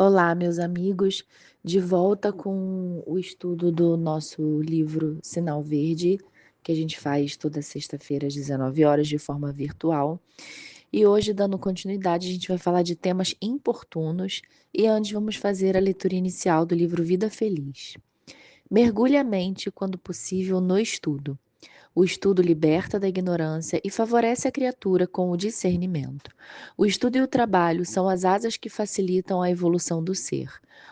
Olá, meus amigos, de volta com o estudo do nosso livro Sinal Verde, que a gente faz toda sexta-feira às 19 horas de forma virtual. E hoje, dando continuidade, a gente vai falar de temas importunos e antes vamos fazer a leitura inicial do livro Vida Feliz. Mergulhe a mente, quando possível, no estudo. O estudo liberta da ignorância e favorece a criatura com o discernimento. O estudo e o trabalho são as asas que facilitam a evolução do ser.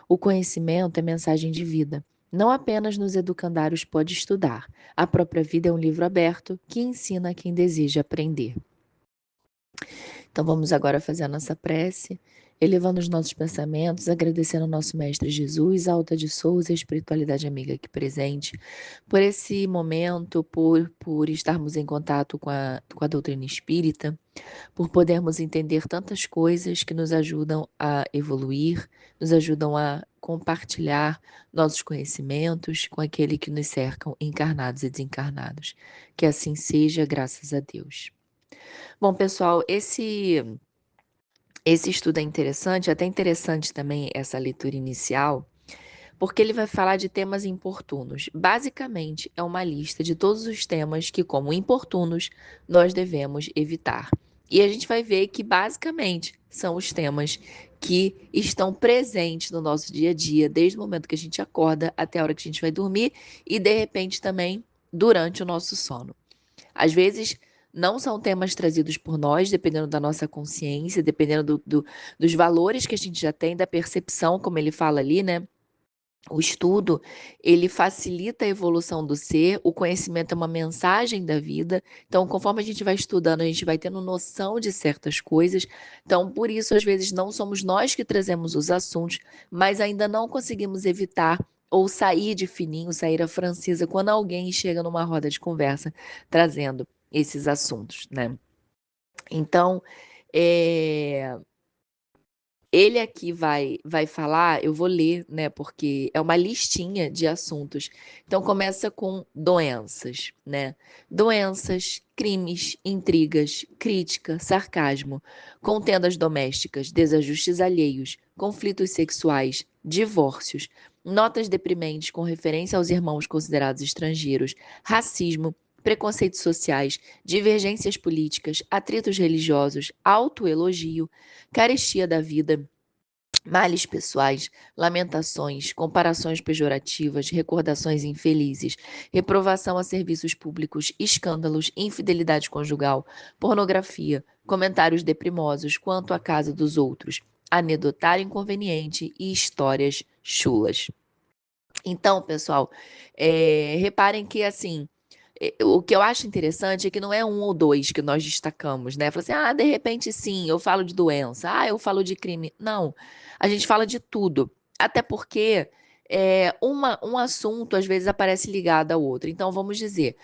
O conhecimento é mensagem de vida. Não apenas nos educandários pode estudar. A própria vida é um livro aberto que ensina a quem deseja aprender. Então vamos agora fazer a nossa prece, elevando os nossos pensamentos, agradecendo ao nosso Mestre Jesus, a Alta de Souza e a espiritualidade amiga aqui presente, por esse momento, por estarmos em contato com a doutrina espírita, por podermos entender tantas coisas que nos ajudam a evoluir, nos ajudam a compartilhar nossos conhecimentos com aquele que nos cercam, encarnados e desencarnados. Que assim seja, graças a Deus. Bom, pessoal, esse estudo é interessante, até interessante também essa leitura inicial, porque ele vai falar de temas importunos. Basicamente, é uma lista de todos os temas que, como importunos, nós devemos evitar. E a gente vai ver que, basicamente, são os temas que estão presentes no nosso dia a dia, desde o momento que a gente acorda até a hora que a gente vai dormir e, de repente, também durante o nosso sono. Às vezes, não são temas trazidos por nós, dependendo da nossa consciência, dependendo dos valores que a gente já tem, da percepção, como ele fala ali, né? O estudo, ele facilita a evolução do ser, o conhecimento é uma mensagem da vida. Então, conforme a gente vai estudando, a gente vai tendo noção de certas coisas. Então, por isso, às vezes, não somos nós que trazemos os assuntos, mas ainda não conseguimos evitar ou sair de fininho, sair a francesa, quando alguém chega numa roda de conversa trazendo esses assuntos, né? Então, é, ele aqui vai falar, eu vou ler, né, porque é uma listinha de assuntos. Então começa com doenças, né? Doenças, crimes, intrigas, crítica, sarcasmo, contendas domésticas, desajustes alheios, conflitos sexuais, divórcios, notas deprimentes com referência aos irmãos considerados estrangeiros, racismo, preconceitos sociais, divergências políticas, atritos religiosos, autoelogio, carestia da vida, males pessoais, lamentações, comparações pejorativas, recordações infelizes, reprovação a serviços públicos, escândalos, infidelidade conjugal, pornografia, comentários deprimosos quanto à casa dos outros, anedotário inconveniente e histórias chulas. Então, pessoal, reparem que assim, o que eu acho interessante é que não é um ou dois que nós destacamos, né? Fala assim, de repente sim, eu falo de doença, eu falo de crime. Não, a gente fala de tudo. Até porque um assunto às vezes aparece ligado ao outro. Então, vamos dizer,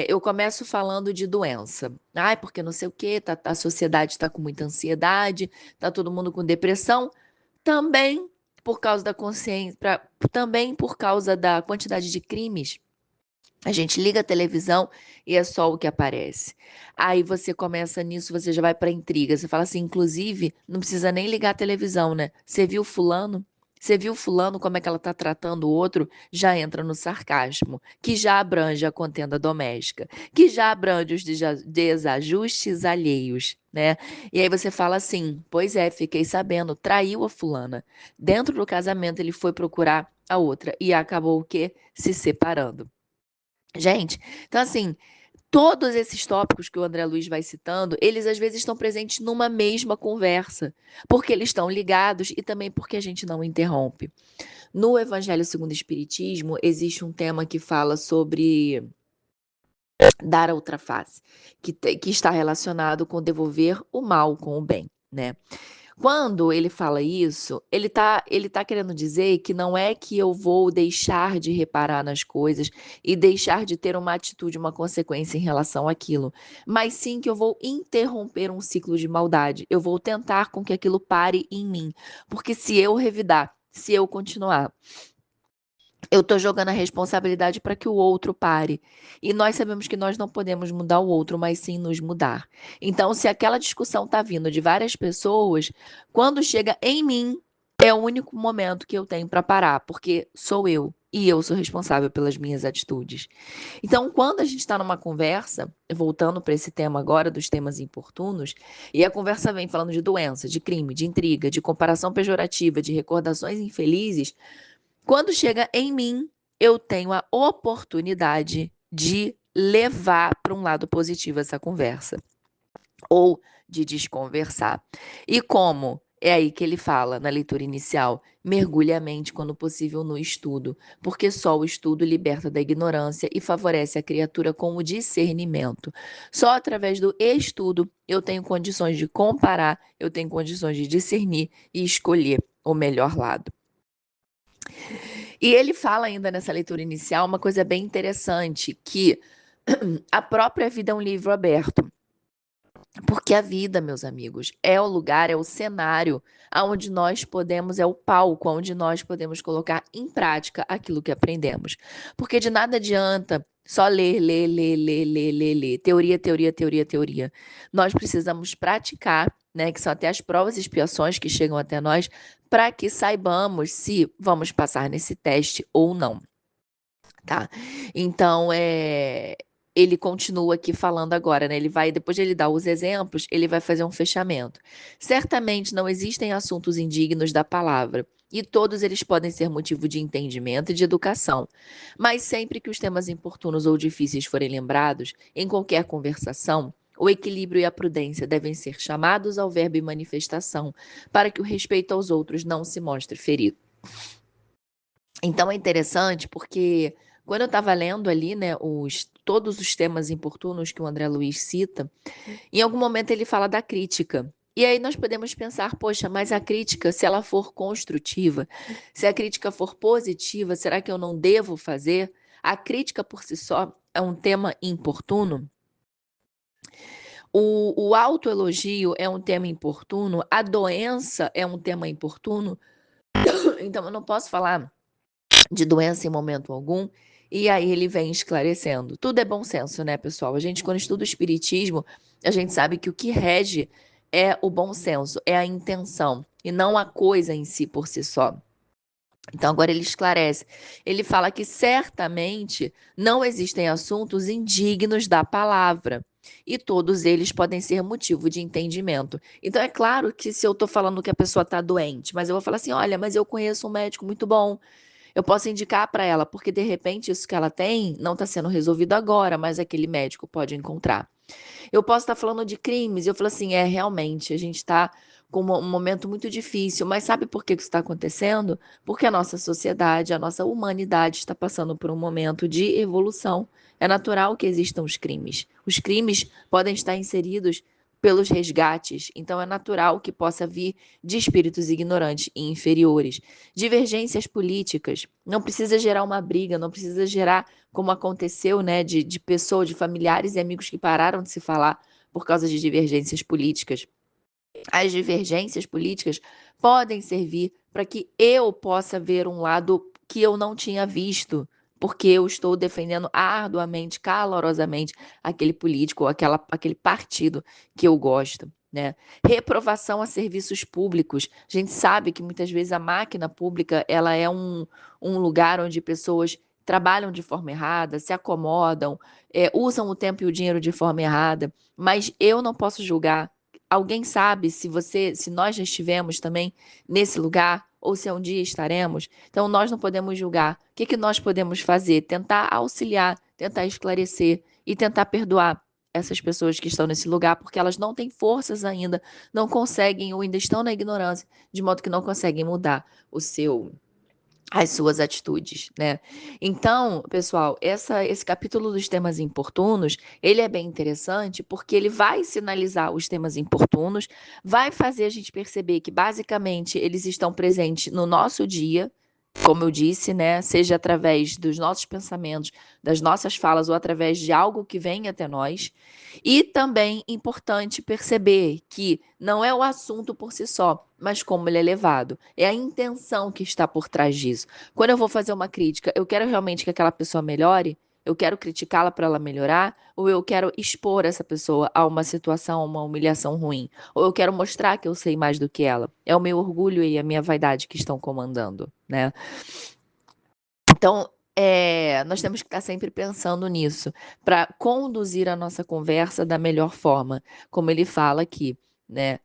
eu começo falando de doença. Porque não sei o quê, a sociedade está com muita ansiedade, tá todo mundo com depressão. Também por causa da consciência, também por causa da quantidade de crimes. A gente liga a televisão e é só o que aparece. Aí você começa nisso, você já vai para intriga. Você fala assim, inclusive, não precisa nem ligar a televisão, né? Você viu fulano? Você viu fulano como é que ela está tratando o outro? Já entra no sarcasmo, que já abrange a contenda doméstica, que já abrange os desajustes alheios, né? E aí você fala assim, pois é, fiquei sabendo, traiu a fulana. Dentro do casamento ele foi procurar a outra e acabou o quê? Se separando. Gente, então assim, todos esses tópicos que o André Luiz vai citando, eles às vezes estão presentes numa mesma conversa, porque eles estão ligados e também porque a gente não interrompe. No Evangelho segundo o Espiritismo, existe um tema que fala sobre dar a outra face, que está relacionado com devolver o mal com o bem, né? Quando ele fala isso, ele tá querendo dizer que não é que eu vou deixar de reparar nas coisas e deixar de ter uma atitude, uma consequência em relação àquilo, mas sim que eu vou interromper um ciclo de maldade. Eu vou tentar com que aquilo pare em mim, porque se eu revidar, se eu continuar, eu estou jogando a responsabilidade para que o outro pare. E nós sabemos que nós não podemos mudar o outro, mas sim nos mudar. Então, se aquela discussão está vindo de várias pessoas, quando chega em mim, é o único momento que eu tenho para parar, porque sou eu e eu sou responsável pelas minhas atitudes. Então, quando a gente está numa conversa, voltando para esse tema agora dos temas importunos, e a conversa vem falando de doença, de crime, de intriga, de comparação pejorativa, de recordações infelizes, quando chega em mim, eu tenho a oportunidade de levar para um lado positivo essa conversa ou de desconversar. E como? É aí que ele fala na leitura inicial: mergulhe a mente quando possível no estudo, porque só o estudo liberta da ignorância e favorece a criatura com o discernimento. Só através do estudo eu tenho condições de comparar, eu tenho condições de discernir e escolher o melhor lado. E ele fala ainda nessa leitura inicial uma coisa bem interessante, que a própria vida é um livro aberto. Porque a vida, meus amigos, é o lugar, é o cenário aonde nós podemos, é o palco onde nós podemos colocar em prática aquilo que aprendemos. Porque de nada adianta só ler, ler, ler, ler, ler, ler, ler. Teoria, teoria, teoria, teoria. Nós precisamos praticar, né? Que são até as provas e expiações que chegam até nós, para que saibamos se vamos passar nesse teste ou não. Tá. Então, ele continua aqui falando agora, né? Ele vai, depois de ele dar os exemplos, ele vai fazer um fechamento. Certamente não existem assuntos indignos da palavra, e todos eles podem ser motivo de entendimento e de educação. Mas sempre que os temas importunos ou difíceis forem lembrados, em qualquer conversação, o equilíbrio e a prudência devem ser chamados ao verbo e manifestação, para que o respeito aos outros não se mostre ferido. Então é interessante porque quando eu estava lendo ali, né, todos os temas importunos que o André Luiz cita, em algum momento ele fala da crítica. E aí nós podemos pensar, poxa, mas a crítica, se ela for construtiva, se a crítica for positiva, será que eu não devo fazer? A crítica por si só é um tema importuno? O autoelogio é um tema importuno? A doença é um tema importuno? Então eu não posso falar de doença em momento algum. E aí ele vem esclarecendo. Tudo é bom senso, né, pessoal? A gente, quando estuda o espiritismo, a gente sabe que o que rege é o bom senso, é a intenção, e não a coisa em si por si só. Então, agora ele esclarece. Ele fala que certamente não existem assuntos indignos da palavra. E todos eles podem ser motivo de entendimento. Então, é claro que se eu estou falando que a pessoa está doente, mas eu vou falar assim: olha, mas eu conheço um médico muito bom, eu posso indicar para ela, porque de repente isso que ela tem não está sendo resolvido agora, mas aquele médico pode encontrar. Eu posso estar falando de crimes, e eu falo assim, realmente, a gente está com um momento muito difícil, mas sabe por que isso está acontecendo? Porque a nossa sociedade, a nossa humanidade está passando por um momento de evolução. É natural que existam os crimes. Os crimes podem estar inseridos pelos resgates, então é natural que possa vir de espíritos ignorantes e inferiores. Divergências políticas, não precisa gerar uma briga, não precisa gerar como aconteceu, né, de pessoas, de familiares e amigos que pararam de se falar por causa de divergências políticas. As divergências políticas podem servir para que eu possa ver um lado que eu não tinha visto, porque eu estou defendendo arduamente, calorosamente aquele político ou aquele partido que eu gosto. Né? Reprovação a serviços públicos. A gente sabe que muitas vezes a máquina pública ela é um lugar onde pessoas trabalham de forma errada, se acomodam, usam o tempo e o dinheiro de forma errada, mas eu não posso julgar. Alguém sabe se nós já estivemos também nesse lugar ou se um dia estaremos? Então nós não podemos julgar. O que que nós podemos fazer? Tentar auxiliar, tentar esclarecer e tentar perdoar essas pessoas que estão nesse lugar, porque elas não têm forças ainda, não conseguem ou ainda estão na ignorância, de modo que não conseguem mudar as suas atitudes, né? Então, pessoal, esse capítulo dos temas importunos, ele é bem interessante porque ele vai sinalizar os temas importunos, vai fazer a gente perceber que, basicamente, eles estão presentes no nosso dia, como eu disse, né? Seja através dos nossos pensamentos, das nossas falas ou através de algo que vem até nós. E também importante perceber que não é o assunto por si só, mas como ele é levado. É a intenção que está por trás disso. Quando eu vou fazer uma crítica, eu quero realmente que aquela pessoa melhore, Eu quero criticá-la para ela melhorar? Ou eu quero expor essa pessoa a uma situação, a uma humilhação ruim? Ou eu quero mostrar que eu sei mais do que ela? É o meu orgulho e a minha vaidade que estão comandando, né? Então, nós temos que estar sempre pensando nisso, para conduzir a nossa conversa da melhor forma, como ele fala aqui, né?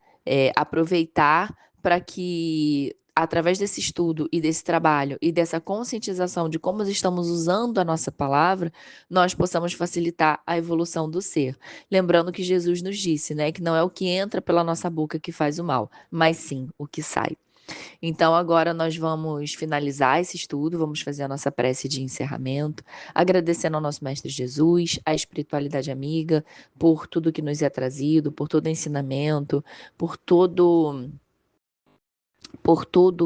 Aproveitar para que, através desse estudo e desse trabalho e dessa conscientização de como estamos usando a nossa palavra, nós possamos facilitar a evolução do ser. Lembrando que Jesus nos disse, né, que não é o que entra pela nossa boca que faz o mal, mas sim o que sai. Então, agora nós vamos finalizar esse estudo, vamos fazer a nossa prece de encerramento, agradecendo ao nosso Mestre Jesus, à espiritualidade amiga, por tudo que nos é trazido, por todo ensinamento, por tudo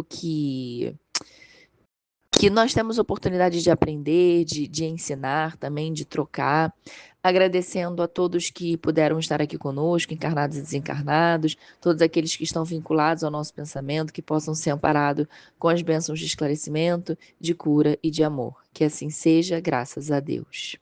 que nós temos oportunidade de aprender, de ensinar também, de trocar. Agradecendo a todos que puderam estar aqui conosco, encarnados e desencarnados, todos aqueles que estão vinculados ao nosso pensamento, que possam ser amparados com as bênçãos de esclarecimento, de cura e de amor. Que assim seja, graças a Deus.